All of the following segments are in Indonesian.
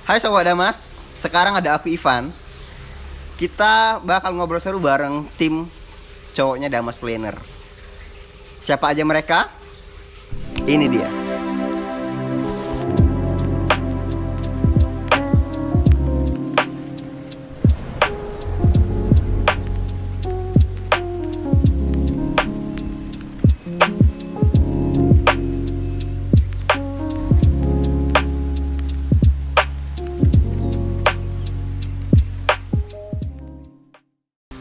Hai Sobat Damas, sekarang ada aku Ivan. Kita bakal ngobrol seru bareng tim cowoknya Damas Planner. Siapa aja mereka? Ini dia.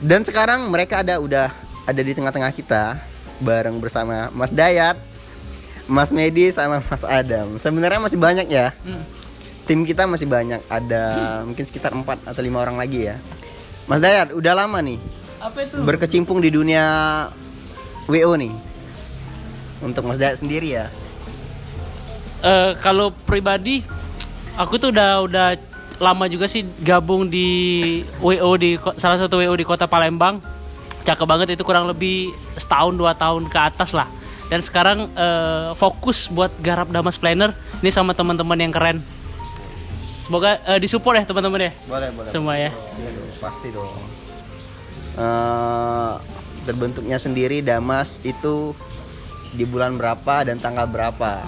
Dan sekarang mereka udah ada di tengah-tengah kita bareng bersama Mas Dayat, Mas Medi sama Mas Adam. Sebenarnya masih banyak ya. Tim kita masih banyak, ada mungkin sekitar 4 atau 5 orang lagi ya. Mas Dayat, udah lama nih Apa itu? berkecimpung di dunia WO nih. Untuk Mas Dayat sendiri ya. Kalau pribadi, aku tuh udah lama juga sih gabung di WO salah satu WO di Kota Palembang. Cakep banget, itu kurang lebih setahun 2 tahun ke atas lah. Dan sekarang fokus buat garap Damas Planner ini sama teman-teman yang keren. Semoga disupport ya teman-teman ya. Boleh. Semua ya. Pasti dong. Terbentuknya sendiri Damas itu di bulan berapa dan tanggal berapa?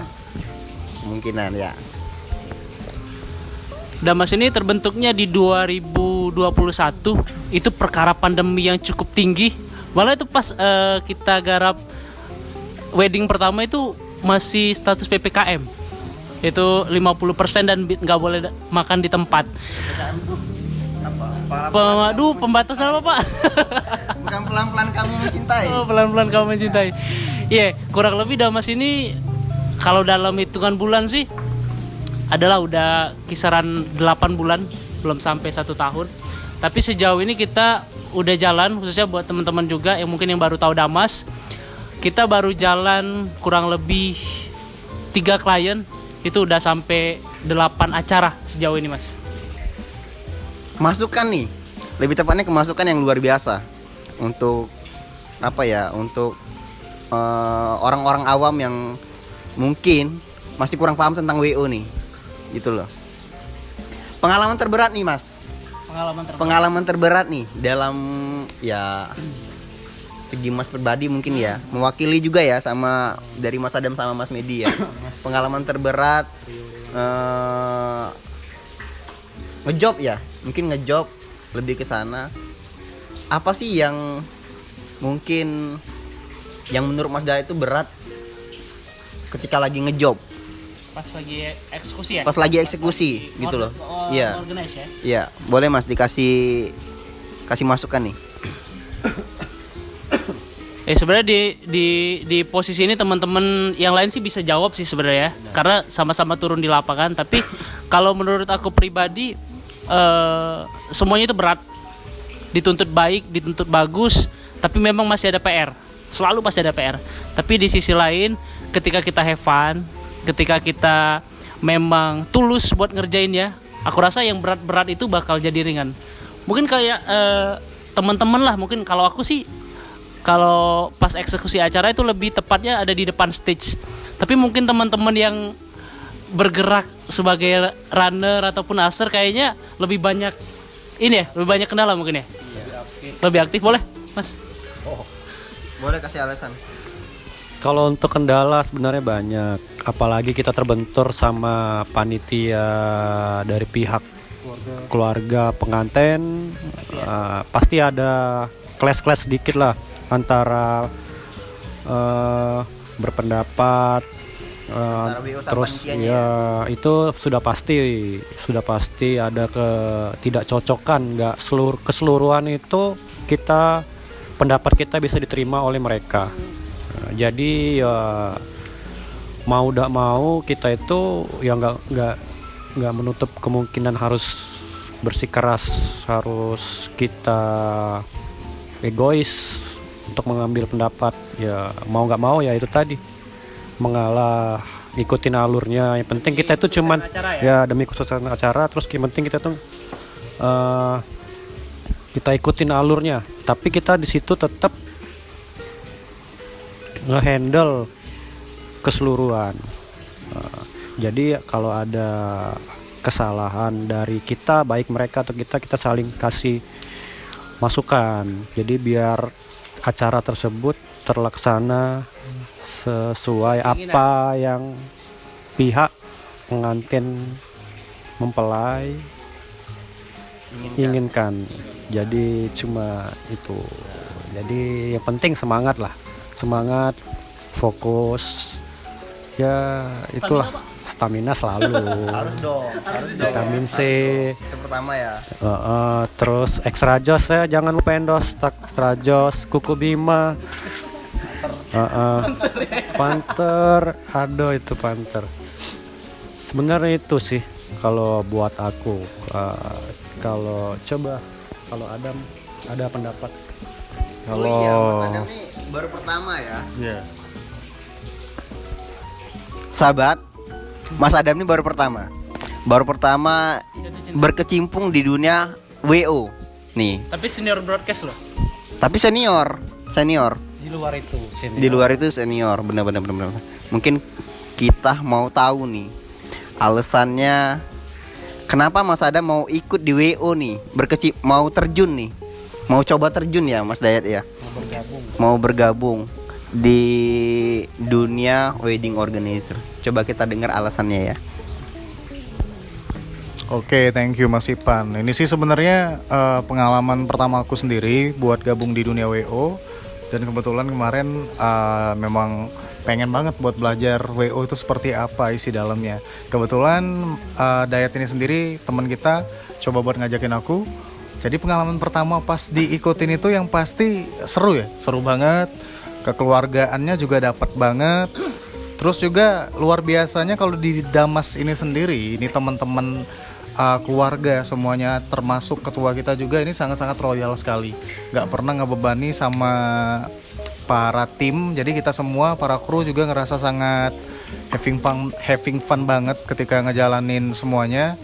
Kemungkinan ya. Damas ini terbentuknya di 2021. Itu perkara pandemi yang cukup tinggi. Malah itu pas kita garap wedding pertama itu masih status PPKM. Itu 50% dan nggak boleh makan di tempat. Pembatasan apa Pak? Bukan pelan-pelan kamu mencintai. Oh, pelan-pelan kamu mencintai. Iya, kurang lebih Damas ini kalau dalam hitungan bulan sih adalah udah kisaran 8 bulan, belum sampai 1 tahun. Tapi sejauh ini kita udah jalan, khususnya buat teman-teman juga yang mungkin yang baru tahu Damas. Kita baru jalan kurang lebih 3 klien, itu udah sampai 8 acara sejauh ini Mas. Masukan nih, lebih tepatnya kemasukan yang luar biasa untuk apa ya? Untuk orang-orang awam yang mungkin masih kurang paham tentang WO nih, gitu loh. Pengalaman terberat nih Mas. Pengalaman terberat nih dalam ya segi Mas pribadi mungkin ya, mewakili juga ya sama dari Mas Adam sama Mas Medi ya. Pengalaman terberat ngejob ya, mungkin ngejob lebih ke sana. Apa sih yang mungkin yang menurut Mas Dayat itu berat ketika lagi ngejob? Pas lagi eksekusi ya? Pas lagi eksekusi gitu loh. Iya. Organize ya? Iya, boleh Mas kasih masukan nih. Sebenarnya di posisi ini teman-teman yang lain sih bisa jawab sih sebenarnya, karena sama-sama turun di lapangan. Tapi kalau menurut aku pribadi, semuanya itu berat, dituntut baik, dituntut bagus, tapi memang masih ada PR, selalu pasti ada PR. Tapi di sisi lain, ketika kita have fun, ketika kita memang tulus buat ngerjainnya, aku rasa yang berat-berat itu bakal jadi ringan. Mungkin kayak teman-teman lah, mungkin kalau aku sih, kalau pas eksekusi acara itu lebih tepatnya ada di depan stage. Tapi mungkin teman-teman yang bergerak sebagai runner ataupun aser kayaknya lebih banyak ini ya, lebih banyak kendala mungkin ya. Lebih aktif boleh, Mas? Boleh kasih alasan. Kalau untuk kendala sebenarnya banyak, apalagi kita terbentur sama panitia dari pihak keluarga pengantin. Pasti ada clash sedikit lah antara berpendapat, terus ya itu sudah pasti ada ketidakcocokan. Nggak keseluruhan itu pendapat kita bisa diterima oleh mereka. Jadi ya mau tidak mau kita itu ya nggak menutup kemungkinan harus bersikeras, harus kita egois untuk mengambil pendapat. Ya mau nggak mau ya itu tadi, mengalah, ikutin alurnya. Yang penting kita itu cuman ya demi kesuksesan acara. Terus yang penting kita tuh kita ikutin alurnya, tapi kita di situ tetap ngehandle keseluruhan. Jadi kalau ada kesalahan dari kita, baik mereka atau kita saling kasih masukan. Jadi biar acara tersebut terlaksana sesuai apa yang pihak pengantin mempelai inginkan. Jadi cuma itu. Jadi yang penting semangat lah, semangat, fokus, ya itulah, stamina selalu. Harus dong. Vitamin C. Itu pertama ya. Terus extra jos ya, jangan lupa endos extra jos, kuku bima, panter, aduh itu panter. Sebenarnya itu sih kalau buat aku. Kalau coba kalau Adam ada pendapat. Oh iya, Mas Adam ini baru pertama ya. Iya. Sahabat, Mas Adam ini baru pertama. Baru pertama berkecimpung di dunia WO. Nih, Tapi senior broadcast loh. tapi senior. Di luar itu sini. Di luar itu senior, benar-benar. Mungkin kita mau tahu nih alasannya kenapa Mas Adam mau ikut di WO nih, mau terjun nih, mau coba terjun ya Mas Dayat ya, mau bergabung di dunia wedding organizer. Coba kita dengar alasannya ya. Oke, thank you Mas Ipan. Ini sih sebenarnya pengalaman pertama aku sendiri buat gabung di dunia WO. Dan kebetulan kemarin memang pengen banget buat belajar WO itu seperti apa isi dalamnya. Kebetulan Dayat ini sendiri teman kita coba buat ngajakin aku. Jadi pengalaman pertama pas diikutin itu yang pasti seru ya, seru banget. Kekeluargaannya juga dapat banget. Terus juga luar biasanya kalau di Damas ini sendiri, ini teman-teman keluarga semuanya termasuk ketua kita juga ini sangat-sangat royal sekali. Gak pernah ngebebani sama para tim. Jadi kita semua para kru juga ngerasa sangat having fun banget ketika ngejalanin semuanya.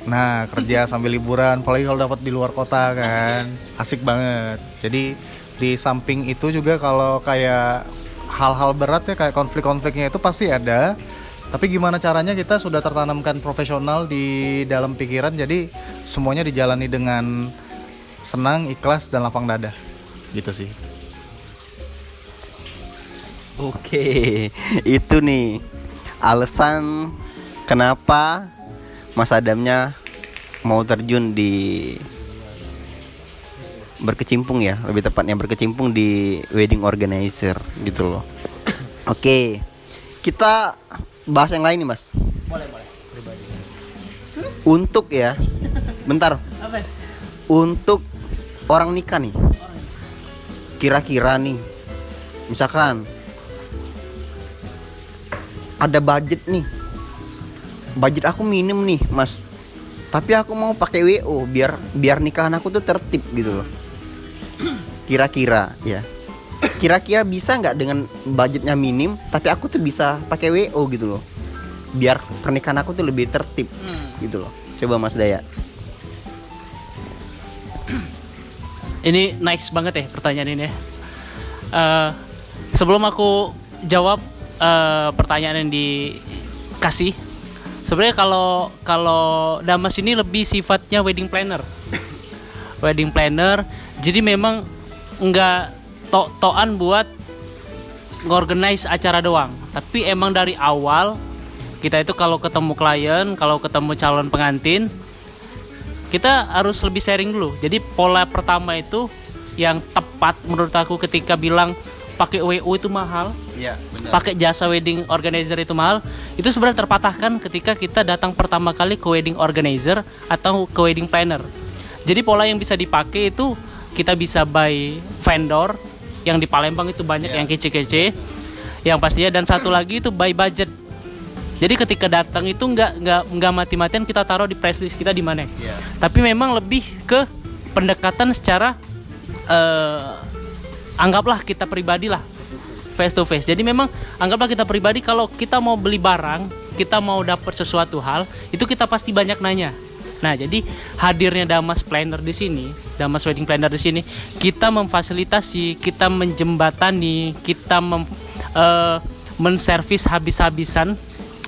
Nah, kerja sambil liburan, apalagi kalau dapat di luar kota kan, asik banget. Jadi di samping itu juga kalau kayak hal-hal berat ya kayak konflik-konfliknya itu pasti ada. Tapi gimana caranya kita sudah tertanamkan profesional di dalam pikiran, jadi semuanya dijalani dengan senang, ikhlas dan lapang dada. Gitu sih. Oke, itu nih alasan kenapa Mas Adamnya mau terjun di berkecimpung ya, lebih tepatnya berkecimpung di wedding organizer gitu loh. Oke, kita bahas yang lain nih Mas. Boleh. Untuk ya, bentar. Apa? Untuk orang nikah nih, kira-kira nih, misalkan ada budget nih, budget aku minim nih Mas, tapi aku mau pakai WO biar nikahan aku tuh tertib gitu loh. Kira-kira ya, kira-kira bisa nggak dengan budgetnya minim tapi aku tuh bisa pakai WO gitu loh, biar pernikahan aku tuh lebih tertib gitu loh. Coba Mas Daya. Ini nice banget ya pertanyaan ini ya. Sebelum aku jawab pertanyaan yang dikasih, sebenarnya kalau Damas ini lebih sifatnya wedding planner. Wedding planner, jadi memang nggak tok-tokan buat ngorganize acara doang. Tapi emang dari awal kita itu kalau ketemu klien, kalau ketemu calon pengantin, kita harus lebih sharing dulu. Jadi pola pertama itu yang tepat menurut aku ketika bilang pakai WO itu mahal, Iya, benar. pakai jasa wedding organizer itu mahal, itu sebenarnya terpatahkan ketika kita datang pertama kali ke wedding organizer atau ke wedding planner. Jadi pola yang bisa dipakai itu kita bisa buy vendor yang di Palembang itu banyak yang kece-kece, yang pastinya, dan satu lagi itu buy budget. Jadi ketika datang itu nggak mati-matian kita taruh di price list kita di mana. Tapi memang lebih ke pendekatan secara anggaplah kita pribadi lah, face to face. Jadi memang anggaplah kita pribadi, kalau kita mau beli barang, kita mau dapat sesuatu hal, itu kita pasti banyak nanya. Nah, jadi hadirnya Damas Planner di sini, Damas Wedding Planner di sini, kita memfasilitasi, kita menjembatani, kita menservis habis-habisan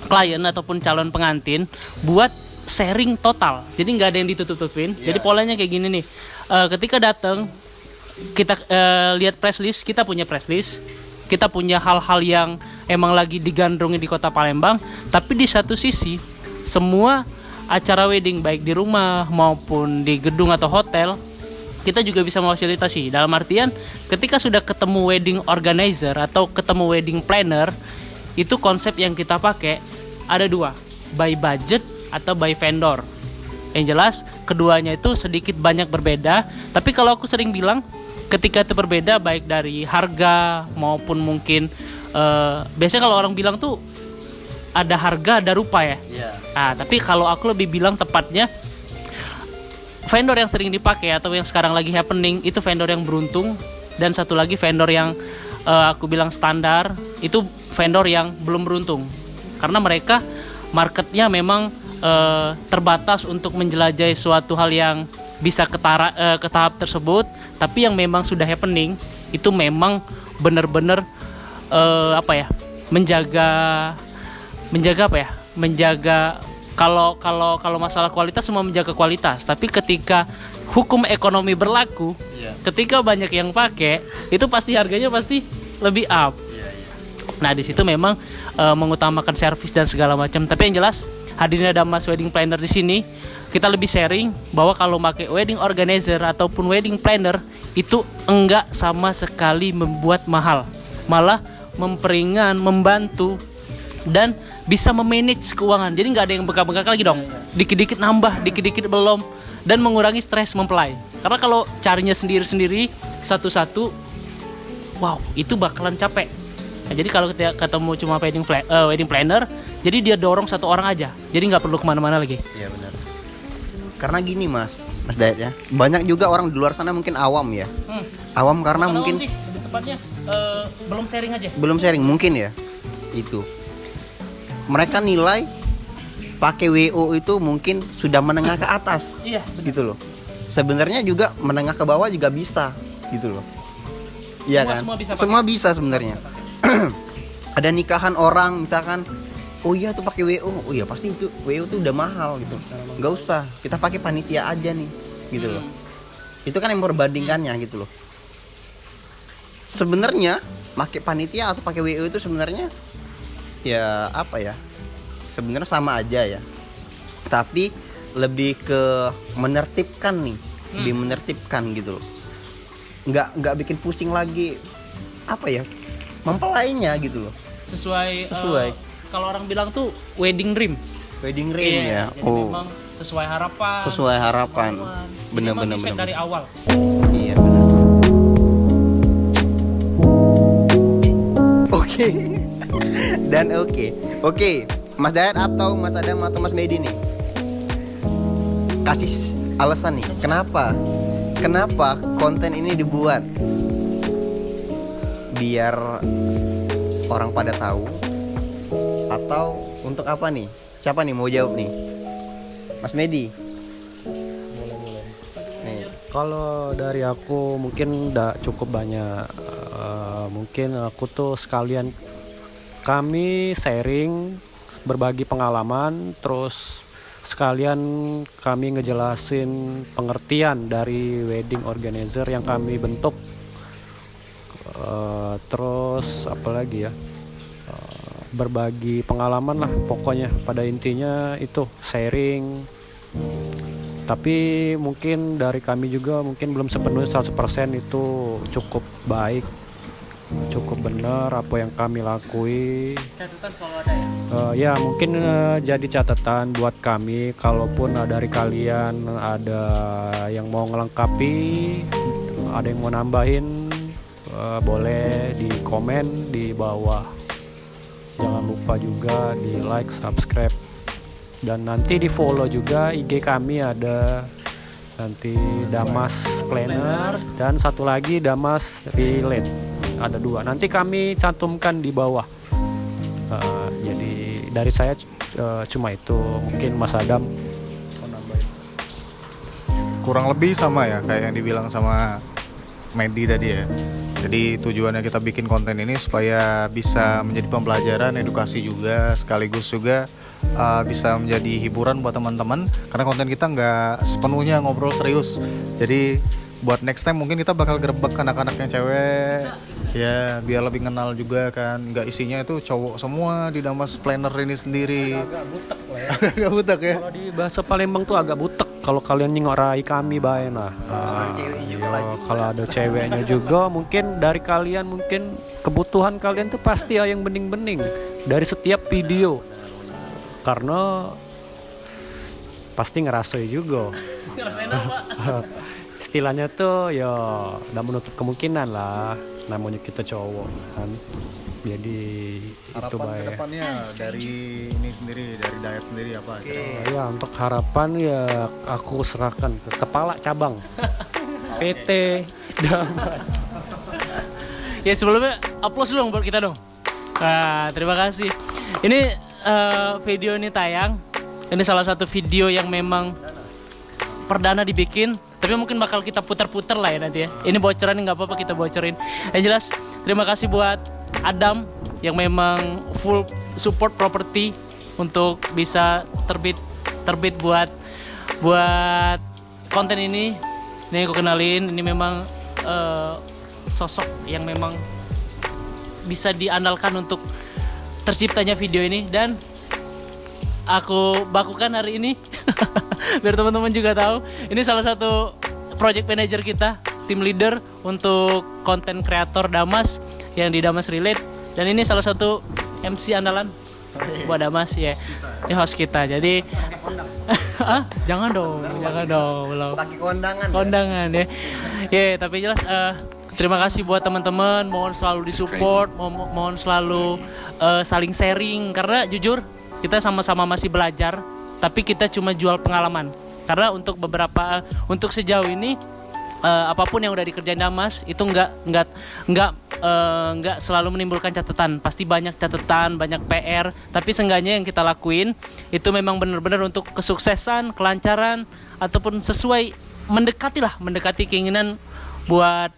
klien ataupun calon pengantin buat sharing total. Jadi nggak ada yang ditutup-tutupin. Jadi polanya kayak gini nih. Ketika datang kita lihat press list, kita punya press list. Kita punya hal-hal yang emang lagi digandrungi di Kota Palembang, tapi di satu sisi semua acara wedding baik di rumah maupun di gedung atau hotel kita juga bisa memfasilitasi. Dalam artian ketika sudah ketemu wedding organizer atau ketemu wedding planner, itu konsep yang kita pakai ada dua, by budget atau by vendor. Yang jelas keduanya itu sedikit banyak berbeda, tapi kalau aku sering bilang ketika itu berbeda baik dari harga maupun mungkin biasanya kalau orang bilang tuh ada harga ada rupa ya. Tapi kalau aku lebih bilang tepatnya vendor yang sering dipakai atau yang sekarang lagi happening itu vendor yang beruntung, dan satu lagi vendor yang aku bilang standar itu vendor yang belum beruntung karena mereka marketnya memang terbatas untuk menjelajahi suatu hal yang bisa ke tahap tersebut, tapi yang memang sudah happening itu memang benar-benar menjaga kalau masalah kualitas semua menjaga kualitas, tapi ketika hukum ekonomi berlaku, ketika banyak yang pakai itu pasti harganya pasti lebih up. Nah di situ memang mengutamakan servis dan segala macam, tapi yang jelas hadirnya Damas Wedding Planner di sini kita lebih sharing bahwa kalau pakai wedding organizer ataupun wedding planner itu enggak sama sekali membuat mahal, malah memperingan, membantu dan bisa memanage keuangan. Jadi nggak ada yang bengkak-bengkak lagi dong. Dikit-dikit nambah, dikit-dikit belum, dan mengurangi stres mempelai. Karena kalau carinya sendiri-sendiri satu-satu, wow itu bakalan capek. Nah, jadi kalau ketemu cuma wedding planner, jadi dia dorong satu orang aja. Jadi nggak perlu kemana-mana lagi. Iya benar. Karena gini Mas Dayat ya, banyak juga orang di luar sana mungkin awam ya. Awam karena Bukan mungkin awam sih, lebih tepatnya belum sharing aja. belum sharing mungkin ya. Itu mereka nilai pakai WO itu mungkin sudah menengah ke atas. Iya, benar. Gitu loh. Sebenarnya juga menengah ke bawah juga bisa gitu loh. Iya kan? Semua bisa sebenarnya. Ada nikahan orang misalkan, oh iya tuh pakai WO, oh iya pasti itu WO tuh udah mahal gitu. Nggak usah, kita pakai panitia aja nih, gitu loh. Itu kan yang perbandingannya gitu loh. Sebenarnya pakai panitia atau pakai WO itu sebenarnya ya apa ya? Sebenarnya sama aja ya. Tapi lebih ke menertibkan nih, lebih menertibkan gitu loh. Nggak bikin pusing lagi apa ya? Mempelainya gitu loh. Sesuai. Kalau orang bilang tuh wedding dream. Wedding ring ya. Jadi memang sesuai harapan. Sesuai harapan. Benar-benar dari awal. Iya benar. Oke. Dan oke. Mas Dayat atau Mas Adam atau Mas Medi nih, kasih alasan nih kenapa konten ini dibuat, biar orang pada tahu atau untuk apa nih? Siapa nih mau jawab nih? Mas Medi. Kalau dari aku mungkin udah cukup banyak. Mungkin aku tuh sekalian kami sharing, berbagi pengalaman, terus sekalian kami ngejelasin pengertian dari wedding organizer yang kami bentuk. Terus apalagi ya, berbagi pengalaman lah pokoknya, pada intinya itu sharing. Tapi mungkin dari kami juga mungkin belum sepenuhnya 100% itu cukup baik, cukup benar apa yang kami lakui. Catatan kalau ada ya. Ya mungkin jadi catatan buat kami, kalaupun dari kalian ada yang mau ngelengkapi, ada yang mau nambahin, boleh di komen di bawah. Jangan lupa juga di like, subscribe, dan nanti di follow juga IG kami, ada nanti Damas Planner dan satu lagi Damas Relate. Ada dua, nanti kami cantumkan di bawah. Jadi dari saya cuma itu. Mungkin Mas Adam kurang lebih sama ya kayak yang dibilang sama Medi tadi ya. Jadi tujuannya kita bikin konten ini supaya bisa menjadi pembelajaran, edukasi juga, sekaligus juga bisa menjadi hiburan buat teman-teman. Karena konten kita nggak sepenuhnya ngobrol serius. Jadi buat next time mungkin kita bakal gerebek anak-anak yang cewek, ya biar lebih kenal juga kan. Nggak isinya itu cowok semua di Damas Planner ini sendiri. Agak butek lah ya. Agak butek ya. Kalau di bahasa Palembang tuh agak butek. Kalau kalian nyingorai kami bae nah. Kalau ada ceweknya juga mungkin dari kalian mungkin kebutuhan kalian tuh pasti ya yang bening-bening dari setiap video. Karena pasti ngerasoi juga. Istilahnya tuh ya udah menutup kemungkinan lah, namanya kita cowok kan. Jadi itu Harapan baik. kedepannya dari ini sendiri, dari Dayat sendiri apa? Ya untuk harapan ya aku serahkan ke kepala cabang PT Damas. Ya sebelumnya applause dong buat kita dong. Nah, terima kasih. Ini video ini tayang. Ini salah satu video yang memang perdana dibikin, tapi mungkin bakal kita putar-putar lah ya nanti ya. Ini bocoran nggak apa-apa kita bocorin. Yang jelas terima kasih buat Adam yang memang full support properti untuk bisa terbit buat konten ini. Ini aku kenalin, ini memang sosok yang memang bisa diandalkan untuk terciptanya video ini, dan aku bakukan hari ini biar teman-teman juga tahu ini salah satu project manager kita, tim leader untuk konten kreator Damas yang di Damas Relate, dan ini salah satu MC andalan buat Damas ya, ini host kita. Jadi jangan dong belum Pakai kondangan. kondangan ya. Ya, tapi jelas terima kasih buat teman-teman, mohon selalu disupport, mohon selalu saling sharing, karena jujur kita sama-sama masih belajar, tapi kita cuma jual pengalaman. Karena untuk sejauh ini apapun yang udah dikerjain Damas itu nggak selalu menimbulkan catatan. Pasti banyak catatan, banyak PR, tapi seenggaknya yang kita lakuin itu memang benar-benar untuk kesuksesan, kelancaran, ataupun sesuai mendekati keinginan buat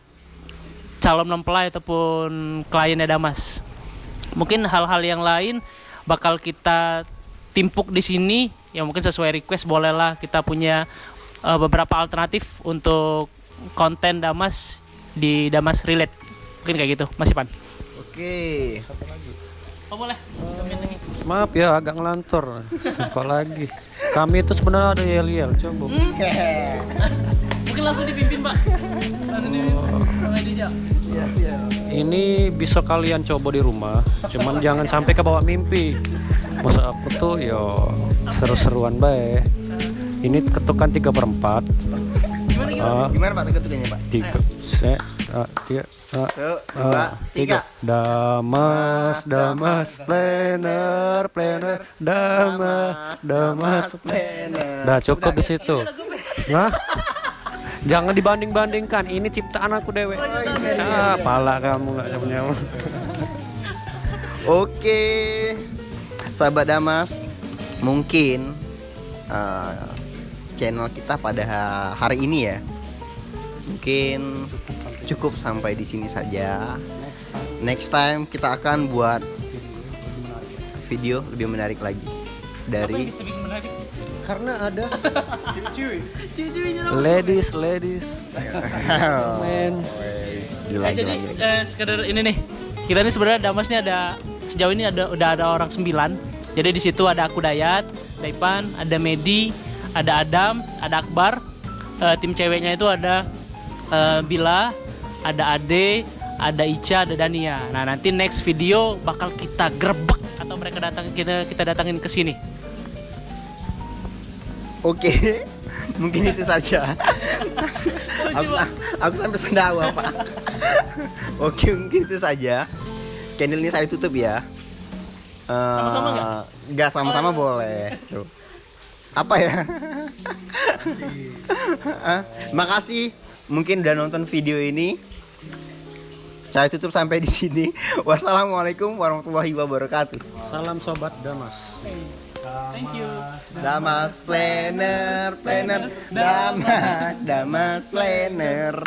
calon mempelai ataupun kliennya Damas. Mungkin hal-hal yang lain bakal kita timpuk di sini, ya mungkin sesuai request bolehlah kita punya beberapa alternatif untuk konten Damas di Damas Relate. Mungkin kayak gitu, Mas Ipan. Oke. Oh boleh. Maaf ya agak ngelantur. Apa lagi? Kami itu sebenarnya ada yel-yel, coba. Mungkin langsung dipimpin, Pak. Langsung dipimpin. Ini bisa kalian coba di rumah, cuman jangan sampai kebawa mimpi. Masa aku tuh yo seru-seruan bae. Ini ketukan 3/4. Gimana Pak ketukannya Pak? 3 3 Satu, dua, tiga. Damas planner Damas Planner. Dah cukup di situ. Nah, jangan dibanding-bandingkan. Ini ciptaan aku dewe. Pala kamu nggak punya. Oke, sahabat Damas, mungkin channel kita pada hari ini ya, mungkin cukup sampai di sini saja. Next time kita akan buat video lebih menarik lagi dari Karena ada Ciwi-ciwinya ladies men. Gila, jadi gila. sekedar ini nih, kita nih sebenarnya Damas nih ada sejauh ini udah ada orang 9. Jadi di situ ada aku Dayat, Daipan, ada Medi, ada Adam, ada Akbar. Tim ceweknya itu ada Bila, ada Ade, ada Ica, ada Dania. Nah nanti next video bakal kita grebek atau mereka kita datangin ke sini. Oke, mungkin itu saja. aku sampai sendawa Pak. Oke, mungkin itu saja. Channel ini saya tutup ya. Sama-sama nggak? Nggak sama-sama boleh. Tuh. Apa ya? Makasih. Mungkin udah nonton video ini. Saya tutup sampai di sini. Wassalamualaikum warahmatullahi wabarakatuh. Salam sobat Damas. Thank you. Damas Planner, Damas Planner.